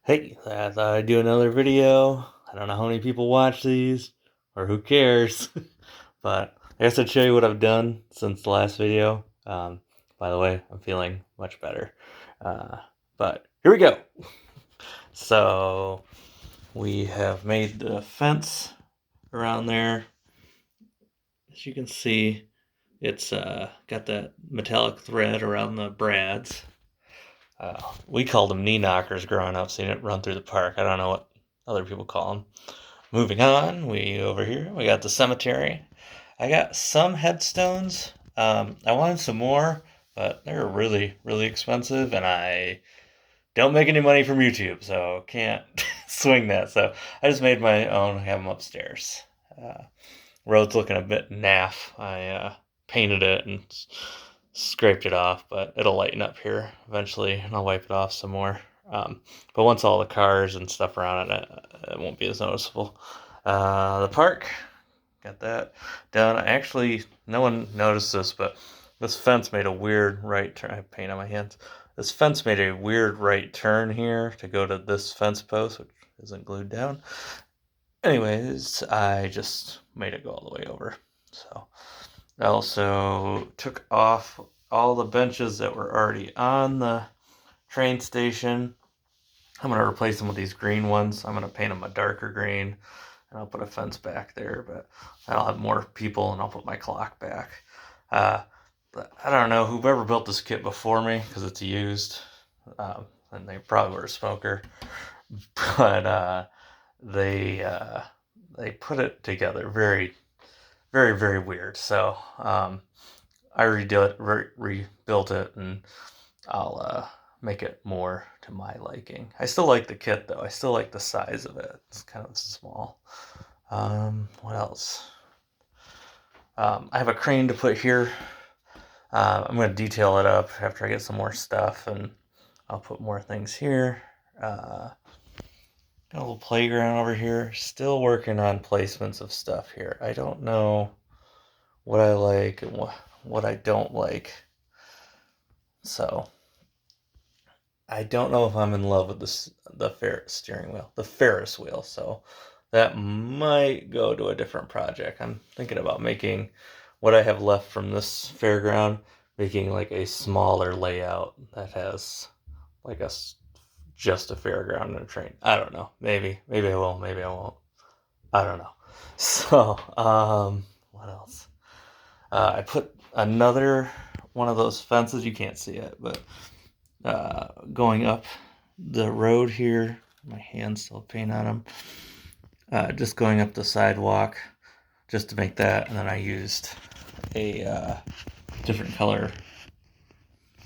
Hey, I thought I'd do another video. I don't know how many people watch these, or who cares, but I guess I'd show you what I've done since the last video. By the way, I'm feeling much better. Uh, but here we go. So, we have made the fence around there. As you can see, it's got that metallic thread around the brads. We called them knee knockers growing up, so you didn't run through the park. I don't know what other people call them. Moving on, we got the cemetery. I got some headstones. I wanted some more, but they're really, really expensive, and I don't make any money from YouTube, so can't swing that. So I just made my own, have them upstairs. Uh, Road's looking a bit naff. I painted it and scraped it off, but it'll lighten up here eventually, and I'll wipe it off some more. But once all the cars and stuff around it won't be as noticeable. The park, got that done. No one noticed this, but this fence made a weird right turn. I have paint on my hands. This fence made a weird right turn here to go to this fence post, which isn't glued down. Anyways, I just made it go all the way over. So I also took off all the benches that were already on the train station. I'm going to replace them with these green ones. I'm going to paint them a darker green, and I'll put a fence back there, but I'll have more people, and I'll put my clock back. Uh, I don't know whoever built this kit before me, because it's used, and they probably were a smoker, but they put it together very, very, very weird. So I rebuilt it, and I'll make it more to my liking. I still like the kit though. I still like the size of it. It's kind of small. What else? I have a crane to put here. I'm going to detail it up after I get some more stuff, and I'll put more things here. Got a little playground over here. Still working on placements of stuff here. I don't know what I like and what I don't like. So I don't know if I'm in love with the Ferris wheel. So that might go to a different project. I'm thinking about making what I have left from this fairground, making like a smaller layout that has like just a fairground and a train. I don't know. Maybe I will. Maybe I won't. I don't know. So what else? I put another one of those fences. You can't see it, but going up the road here. My hands still paint on them. Just going up the sidewalk just to make that, and then I used a different color.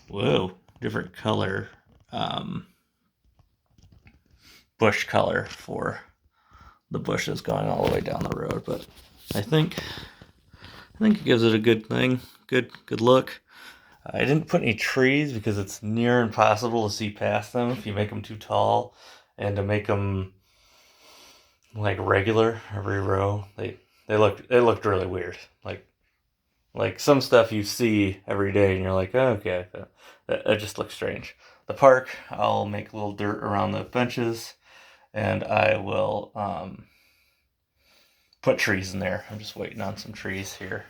Whoa, different color bush color for the bushes going all the way down the road. But I think it gives it a good thing, good look. I didn't put any trees because it's near impossible to see past them if you make them too tall, and to make them like regular every row, it looked really weird. Like some stuff you see every day and you're like, oh, okay, that just looks strange. The park, I'll make a little dirt around the benches, and I will put trees in there. I'm just waiting on some trees here.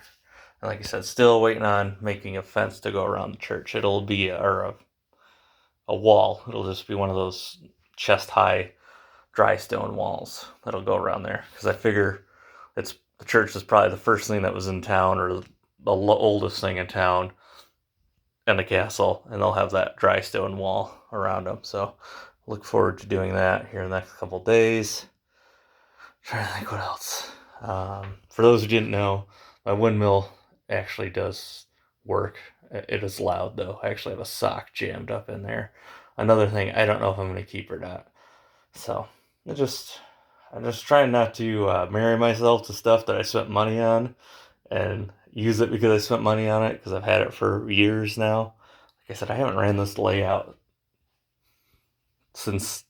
And like I said, still waiting on making a fence to go around the church. It'll be a wall. It'll just be one of those chest high dry stone walls that'll go around there, because I figure the church is probably the first thing that was in town, or the oldest thing in town, and the castle, and they'll have that dry stone wall around them. So look forward to doing that here in the next couple days. Trying to think what else. For those who didn't know, my windmill actually does work. It is loud though. I actually have a sock jammed up in there. Another thing, I don't know if I'm going to keep or not. So I'm just trying not to marry myself to stuff that I spent money on and use it because I spent money on it, because I've had it for years now. Like I said, I haven't ran this layout since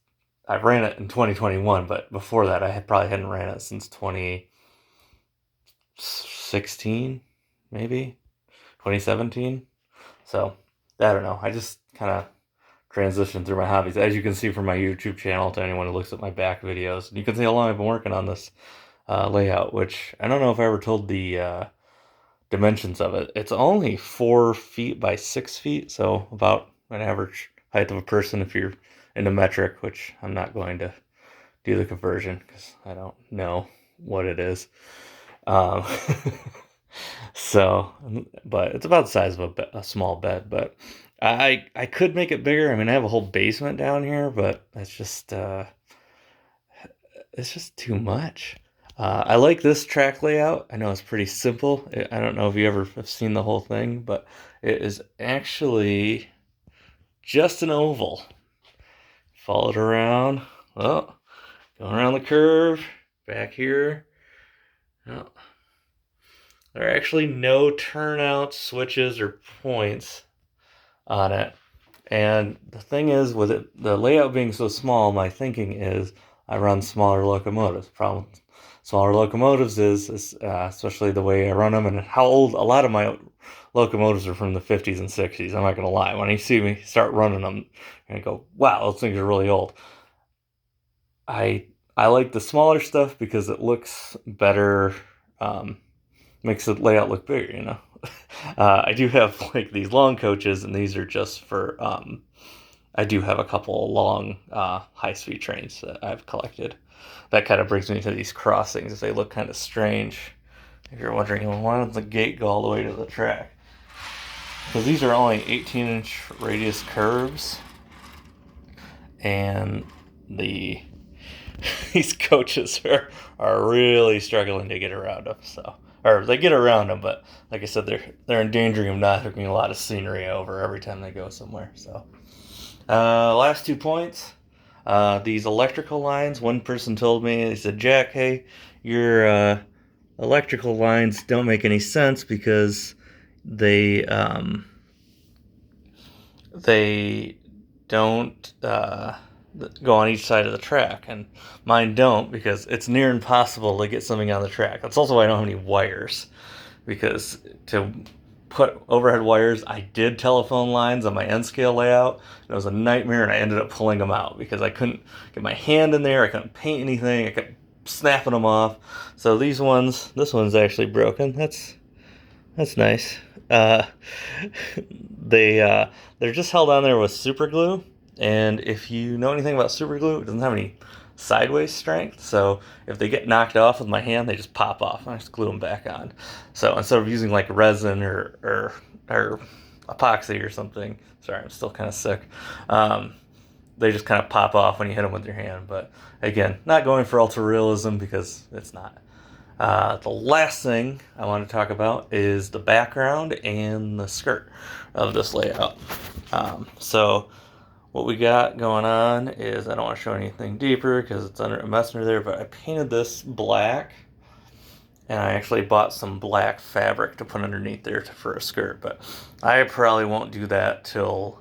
I ran it in 2021, but before that, probably hadn't ran it since 2016, maybe 2017. So I don't know. I just kind of transition through my hobbies. As you can see from my YouTube channel, to anyone who looks at my back videos, you can see how long I've been working on this layout, which I don't know if I ever told the dimensions of it. It's only 4 feet by 6 feet, so about an average height of a person if you're into metric, which I'm not going to do the conversion because I don't know what it is. So, but it's about the size of a small bed, but I could make it bigger. I mean, I have a whole basement down here, but it's just too much. I like this track layout. I know it's pretty simple. I don't know if you ever have seen the whole thing, but it is actually just an oval. Follow it around. Oh, going around the curve. Back here. Oh. There are actually no turnout switches or points on it. And the thing is, with it, the layout being so small, my thinking is I run smaller locomotives. Problem smaller locomotives is especially the way I run them and how old a lot of my locomotives are from the 50s and 60s. I'm not going to lie. When you see me start running them, you're going to go, wow, those things are really old. I like the smaller stuff because it looks better, makes the layout look bigger, you know. I do have like these long coaches, and these are just for, I do have a couple of long high-speed trains that I've collected. That kind of brings me to these crossings. They look kind of strange. If you're wondering, well, why doesn't the gate go all the way to the track? Because these are only 18-inch radius curves, and these coaches are really struggling to get around them. So, or they get around them, but like I said, they're endangering them knocking a lot of scenery over every time they go somewhere. So, last 2 points. These electrical lines. One person told me, they said, Jack, hey, your electrical lines don't make any sense because they don't go on each side of the track, and mine don't because it's near impossible to get something on the track. That's also why I don't have any wires, because to put overhead wires, I did telephone lines on my N-scale layout. It was a nightmare, and I ended up pulling them out because I couldn't get my hand in there. I couldn't paint anything. I kept snapping them off. So this one's actually broken. That's nice. They're just held on there with super glue, and if you know anything about super glue, it doesn't have any sideways strength, so if they get knocked off with my hand, they just pop off. I just glue them back on. So instead of using like resin or epoxy or something, sorry, I'm still kind of sick, they just kind of pop off when you hit them with your hand. But again, not going for ultra realism because it's not. The last thing I want to talk about is the background and the skirt of this layout. So what we got going on is, I don't want to show anything deeper because it's under a messenger there, but I painted this black, and I actually bought some black fabric to put underneath there for a skirt, but I probably won't do that till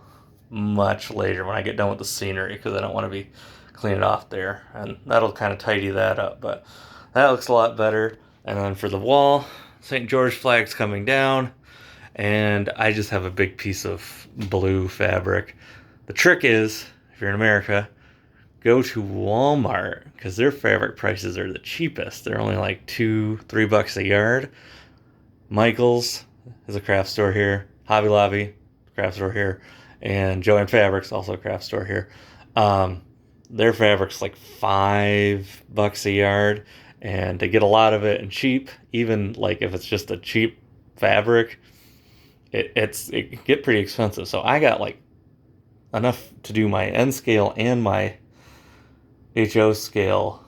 much later when I get done with the scenery, because I don't want to be cleaning it off there, and that'll kind of tidy that up, but that looks a lot better. And then for the wall, St. George flag's coming down, and I just have a big piece of blue fabric. The trick is, if you're in America, go to Walmart, because their fabric prices are the cheapest. They're only like $2-3 a yard. Michael's is a craft store here. Hobby Lobby, craft store here. And Joann Fabrics, also a craft store here. Their fabric's like $5 a yard, and they get a lot of it and cheap. Even like if it's just a cheap fabric, it can get pretty expensive. So I got like enough to do my N scale and my HO scale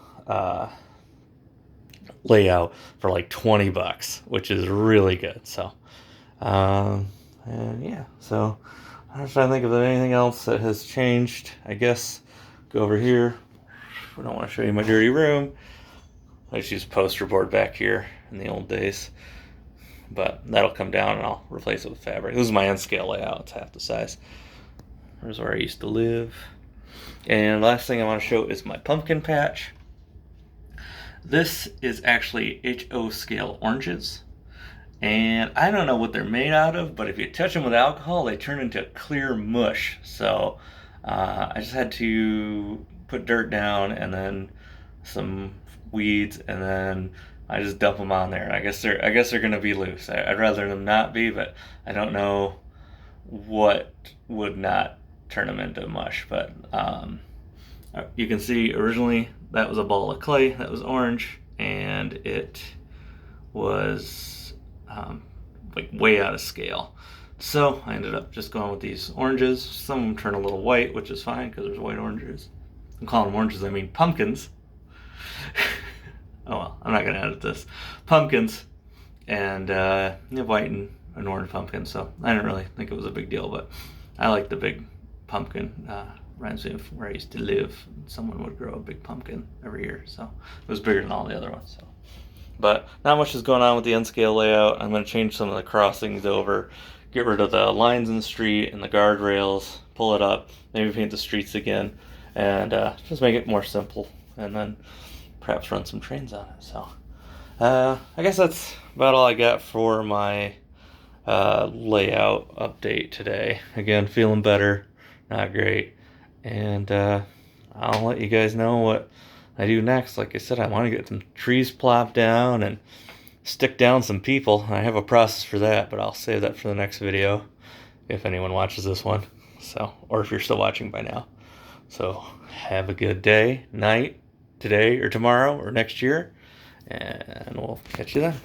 layout for like $20, which is really good. So, and yeah, so I'm trying to think if there's anything else that has changed. I guess go over here. I don't want to show you my dirty room. I just use poster board back here in the old days, but that'll come down and I'll replace it with fabric. This is my N scale layout. It's half the size. There's where I used to live. And last thing I want to show is my pumpkin patch. This is actually HO scale oranges. And I don't know what they're made out of, but if you touch them with alcohol, they turn into clear mush. So I just had to put dirt down and then some weeds, and then I just dump them on there. I guess they're gonna be loose. I'd rather them not be, but I don't know what would not turn them into mush. But you can see originally that was a ball of clay that was orange, and it was like way out of scale. So I ended up just going with these oranges. Some of them turn a little white, which is fine because there's white oranges. I'm calling them oranges, I mean pumpkins. Oh well, I'm not gonna edit this. Pumpkins, and white and an orange pumpkin. So I didn't really think it was a big deal, but I like the big pumpkin. Reminds me of where I used to live. Someone would grow a big pumpkin every year, so it was bigger than all the other ones. So, but not much is going on with the N-scale layout. I'm going to change some of the crossings over, get rid of the lines in the street and the guardrails, pull it up, maybe paint the streets again, and just make it more simple, and then perhaps run some trains on it. So I guess that's about all I got for my layout update today. Again, feeling better, not great, and I'll let you guys know what I do next. Like I said, I want to get some trees plopped down and stick down some people. I have a process for that, but I'll save that for the next video if anyone watches this one. So, or if you're still watching by now. So, have a good day, night, today, or tomorrow, or next year, and we'll catch you then.